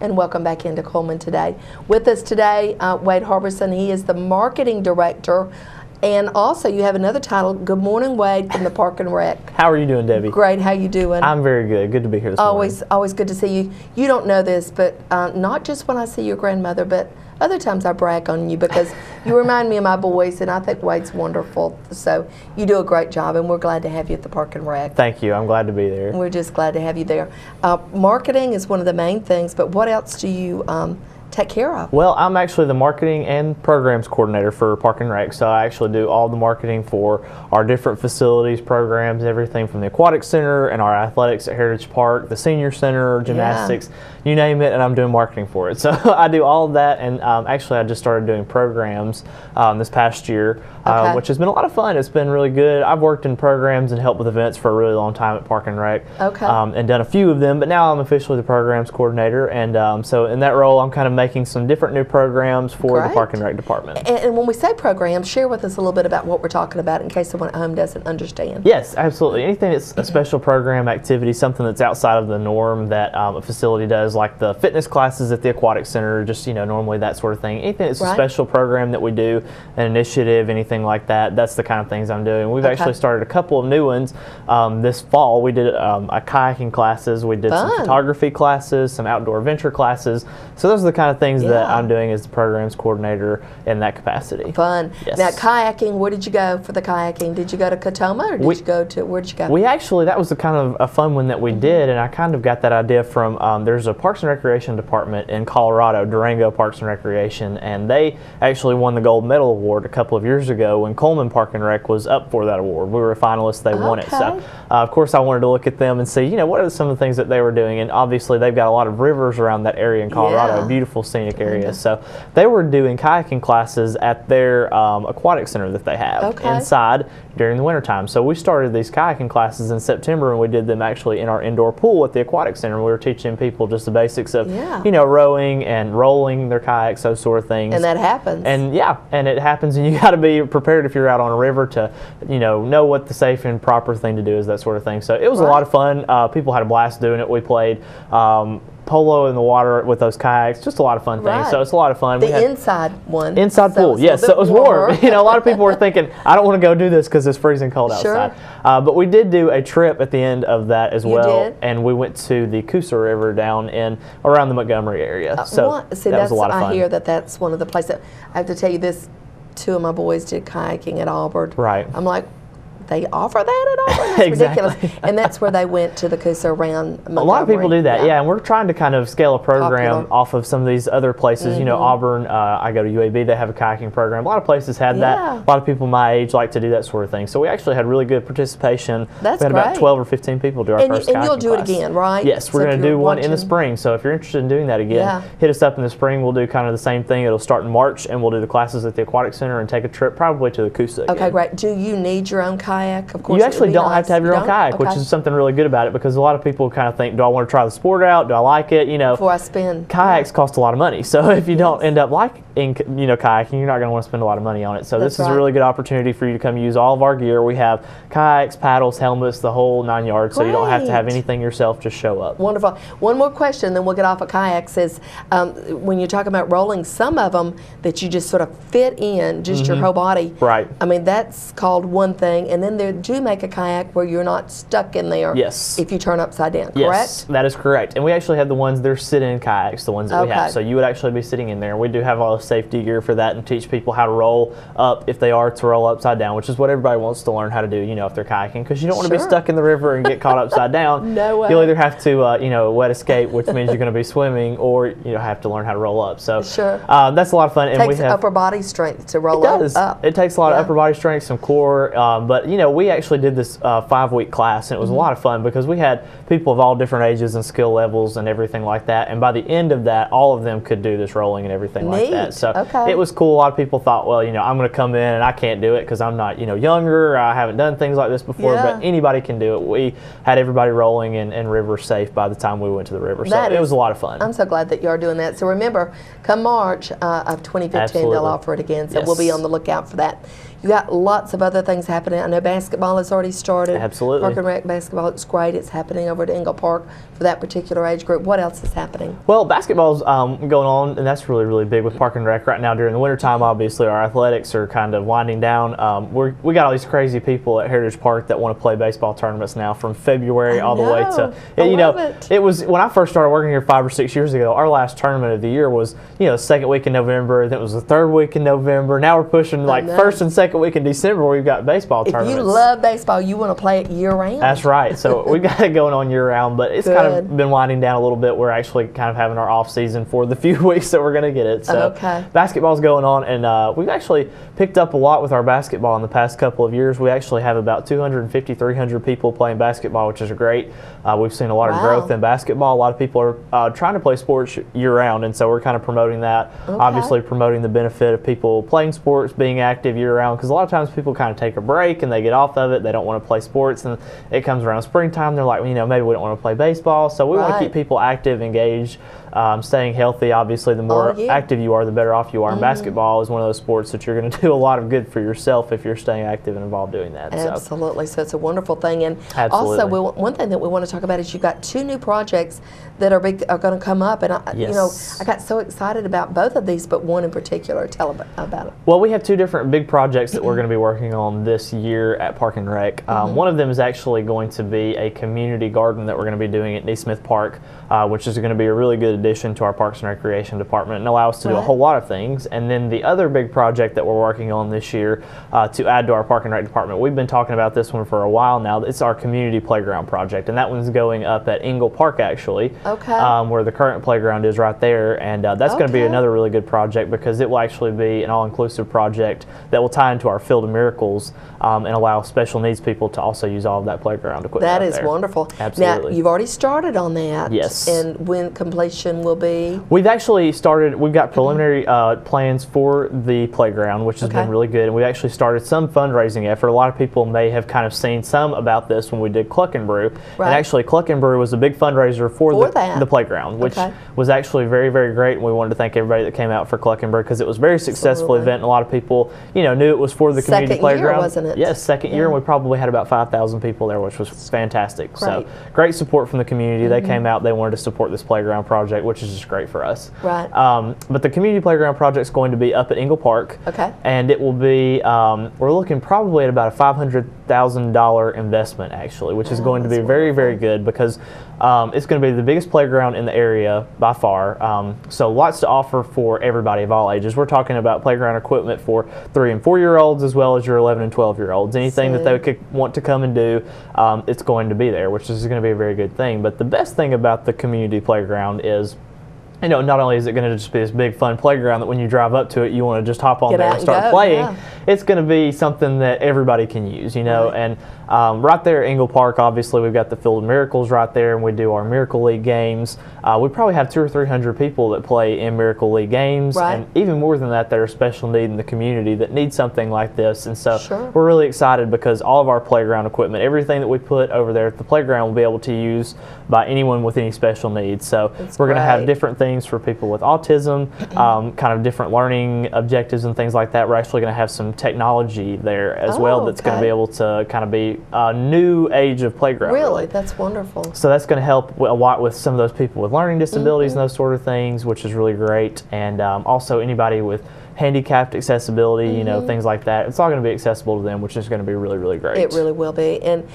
and welcome back into Cullman today. With us today, Wade Harbison. He is the marketing director, and also you have another title. Good morning, Wade, from the Park and Rec. How are you doing, Debbie? Great. How you doing? I'm very good. Good to be here this morning. Always good to see you. You don't know this, but not just when I see your grandmother, but other times I brag on you because you remind me of my boys, and I think Wade's wonderful. So you do a great job, and we're glad to have you at the Park and Rec. Thank you. I'm glad to be there. We're just glad to have you there. Marketing is one of the main things, but what else do you take care of? Well, I'm actually the marketing and programs coordinator for Park and Rec, so I actually do all the marketing for our different facilities, programs, everything from the aquatic center and our athletics at Heritage Park, the senior center, gymnastics, you name it, and I'm doing marketing for it. So I do all of that, and actually I just started doing programs this past year, which has been a lot of fun. It's been really good. I've worked in programs and helped with events for a really long time at Park and Rec, and done a few of them, but now I'm officially the programs coordinator, and so in that role I'm kind of making some different new programs for the Park and Rec department. And when we say programs, share with us a little bit about what we're talking about in case someone at home doesn't understand. Yes, absolutely. Anything that's a special program activity, something that's outside of the norm that a facility does, like the fitness classes at the aquatic center, just normally that sort of thing. Anything that's a special program that we do, an initiative, anything like that, that's the kind of things I'm doing. We've actually started a couple of new ones this fall. We did a kayaking classes, we did some photography classes, some outdoor adventure classes. So those are the kind of things that I'm doing as the programs coordinator in that capacity. Fun. Yes. Now, kayaking, where did you go for the kayaking? Did you go to Katoma, or did you go to, where did you go? We actually, that was a kind of a fun one that we did, and I kind of got that idea from, there's a Parks and Recreation department in Colorado, Durango Parks and Recreation, and they actually won the gold medal award a couple of years ago when Cullman Park and Rec was up for that award. We were a finalist, they won it. So, of course, I wanted to look at them and see, what are some of the things that they were doing, and obviously they've got a lot of rivers around that area in Colorado, beautiful scenic areas. So they were doing kayaking classes at their aquatic center that they have inside during the wintertime. So we started these kayaking classes in September, and we did them actually in our indoor pool at the aquatic center. We were teaching people just the basics of, rowing and rolling their kayaks, those sort of things. And that happens. And and it happens, and you got to be prepared if you're out on a river to, know what the safe and proper thing to do is, that sort of thing. So it was a lot of fun. People had a blast doing it. We played polo in the water with those kayaks, just a lot of fun things. So it's a lot of fun. The inside one. Inside pool, yes. So it was warm. A lot of people were thinking, I don't want to go do this because it's freezing cold outside. But we did do a trip at the end of that as well, and we went to the Coosa River down in around the Montgomery area. So that was a lot of fun. I hear that that's one of the places. I have to tell you this, 2 of my boys did kayaking at Auburn. I'm like, they offer that at Auburn? That's ridiculous. And that's where they went to the Coosa around Montgomery. A lot of people do that, and we're trying to kind of scale a program off of some of these other places. Auburn, I go to UAB, they have a kayaking program. A lot of places had that. A lot of people my age like to do that sort of thing. So we actually had really good participation. We had about 12 or 15 people do our first kayaking class. And you'll do it again, right? Yes, we're going to do one in the spring. So if you're interested in doing that again, hit us up in the spring. We'll do kind of the same thing. It'll start in March, and we'll do the classes at the aquatic center and take a trip probably to the Coosa again. Okay, great. Do you need your own kayak? Of course. You actually don't have to have your own kayak, which is something really good about it, because a lot of people kind of think, do I want to try the sport out? Do I like it? Before I spend. Kayaks cost a lot of money. So if you don't end up liking, kayaking, you're not going to want to spend a lot of money on it. So this is a really good opportunity for you to come use all of our gear. We have kayaks, paddles, helmets, the whole 9 yards. So you don't have to have anything yourself, just show up. Wonderful. One more question, then we'll get off of kayaks, is when you're talking about rolling, some of them that you just sort of fit in, just your whole body. I mean, that's called one thing. And then they do make a kayak where you're not stuck in there if you turn upside down, correct? Yes, that is correct. And we actually have the ones that are sit-in kayaks, the ones that we have. So you would actually be sitting in there. We do have all the safety gear for that and teach people how to roll up if they are to roll upside down, which is what everybody wants to learn how to do, if they're kayaking, because you don't want to be stuck in the river and get caught upside down. No way. You'll either have to, wet escape, which means you're going to be swimming, or you have to learn how to roll up. So that's a lot of fun. It takes upper body strength to roll up. It takes a lot of upper body strength, some core, but we actually did this 5-week class, and it was a lot of fun because we had people of all different ages and skill levels and everything like that, and by the end of that, all of them could do this rolling and everything like that. So it was cool. A lot of people thought, well, I'm going to come in and I can't do it because I'm not, younger, I haven't done things like this before, but anybody can do it. We had everybody rolling and river safe by the time we went to the river, so it was a lot of fun. I'm so glad that you are doing that. So remember, come March of 2015, they'll offer it again, so we'll be on the lookout for that. You got lots of other things happening. I know basketball has already started. Absolutely. Park and Rec basketball, it's great. It's happening over at Ingle Park for that particular age group. What else is happening? Well, basketball's going on, and that's really, really big with Park and Rec right now. During the wintertime, obviously, our athletics are kind of winding down. We got all these crazy people at Heritage Park that want to play baseball tournaments now from February all the way to, it was when I first started working here 5 or 6 years ago, our last tournament of the year was, the second week in November, then it was the third week in November. Now we're pushing like first and second week in December where we've got baseball tournaments. If you love baseball, you want to play it year-round. That's right. So we've got it going on year-round, but it's kind of been winding down a little bit. We're actually kind of having our off-season for the few weeks that we're going to get it. So basketball's going on, and we've actually picked up a lot with our basketball in the past couple of years. We actually have about 250, 300 people playing basketball, which is great. We've seen a lot of growth in basketball. A lot of people are trying to play sports year-round, and so we're kind of promoting that. Obviously promoting the benefit of people playing sports, being active year-round, because a lot of times people kind of take a break and they get off of it. They don't want to play sports, and it comes around springtime. They're like, maybe we don't want to play baseball. So we want to keep people active, engaged, staying healthy. Obviously, the more active you are, the better off you are. And basketball is one of those sports that you're going to do a lot of good for yourself if you're staying active and involved doing that. Absolutely. So it's a wonderful thing. And also, one thing that we want to talk about is you've got 2 new projects that are going to come up. And I got so excited about both of these, but one in particular. Tell about it. Well, we have 2 different big projects that we're going to be working on this year at Park and Rec. One of them is actually going to be a community garden that we're going to be doing at Neesmith Park, which is going to be a really good addition to our Parks and Recreation department and allow us to do a whole lot of things. And then the other big project that we're working on this year to add to our Park and Rec department, we've been talking about this one for a while now. It's our community playground project, and that one's going up at Ingle Park actually, where the current playground is right there. And that's going to be another really good project because it will actually be an all-inclusive project that will tie into our Field of Miracles and allow special needs people to also use all of that playground equipment. That is wonderful. Absolutely. Now, you've already started on that. Yes. And when completion will be? We've actually started, we've got preliminary plans for the playground, which has been really good. And we've actually started some fundraising effort. A lot of people may have kind of seen some about this when we did Cluck and Brew. And actually, Cluck and Brew was a big fundraiser for the playground, which was actually very, very great. And we wanted to thank everybody that came out for Cluck and Brew because it was a very successful event. And a lot of people, knew it was for the community playground. Second year, wasn't it? Yes, second year. And we probably had about 5,000 people there, which was fantastic. So great support from the community. They came out. They wanted to support this playground project, which is just great for us. But the community playground project is going to be up at Ingle Park. And it will be, we're looking probably at about a $500,000 investment actually, which is going to be very, very good because it's going to be the biggest playground in the area by far. So lots to offer for everybody of all ages. We're talking about playground equipment for 3 and 4 year olds as well as your 11 and 12 year olds. Anything that they could want to come and do, it's going to be there, which is going to be a very good thing. But the best thing about the community playground is, not only is it going to just be this big fun playground that when you drive up to it, you want to just hop on there and start playing. It's going to be something that everybody can use, and right there at Ingle Park, obviously, we've got the Field of Miracles right there, and we do our Miracle League games. We probably have 200 or 300 people that play in Miracle League games, and even more than that, that are special need in the community that need something like this. And so we're really excited because all of our playground equipment, everything that we put over there at the playground will be able to use by anyone with any special needs. So we're going to have different things for people with autism, kind of different learning objectives and things like that. We're actually going to have some technology there as well that's going to be able to kind of be a new age of playground. Really? That's wonderful. So that's going to help a lot with some of those people with learning disabilities and those sort of things, which is really great. And also anybody with handicapped accessibility, things like that. It's all going to be accessible to them, which is going to be really, really great. It really will be. And,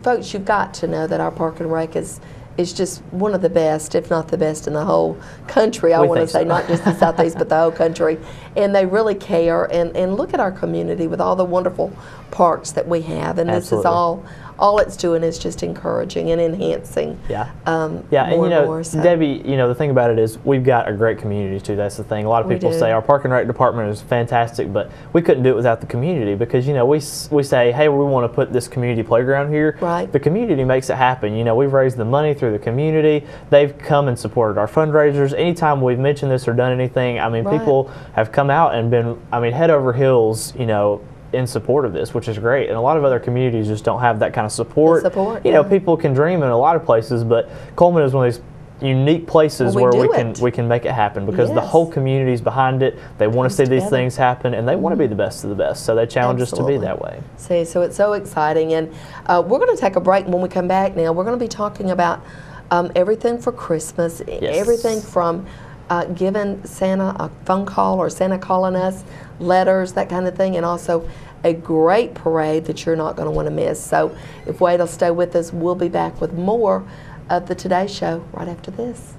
folks, you've got to know that our Park and Rec is just one of the best, if not the best in the whole country. I want to say not just the Southeast, but the whole country. And they really care. And look at our community with all the wonderful parks that we have. And this is all it's doing is just encouraging and enhancing. And Debbie, the thing about it is we've got a great community too. That's the thing. A lot of people say our Park and Rec department is fantastic, but we couldn't do it without the community because we say, hey, we want to put this community playground here. The community makes it happen. We've raised the money through the community. They've come and supported our fundraisers. Anytime we've mentioned this or done anything, people have come out and been, head over heels, in support of this, which is great. And a lot of other communities just don't have that kind of support. People can dream in a lot of places, but Cullman is one of these unique places where we can make it happen, because the whole community's behind it. They want to see these things happen, and they want to be the best of the best. So they challenge us to be that way. See, so it's so exciting, and we're going to take a break. When we come back now, we're going to be talking about everything for Christmas, everything from giving Santa a phone call or Santa calling us, letters, that kind of thing, and also a great parade that you're not going to want to miss. So if Wade will stay with us, we'll be back with more of the Today Show right after this.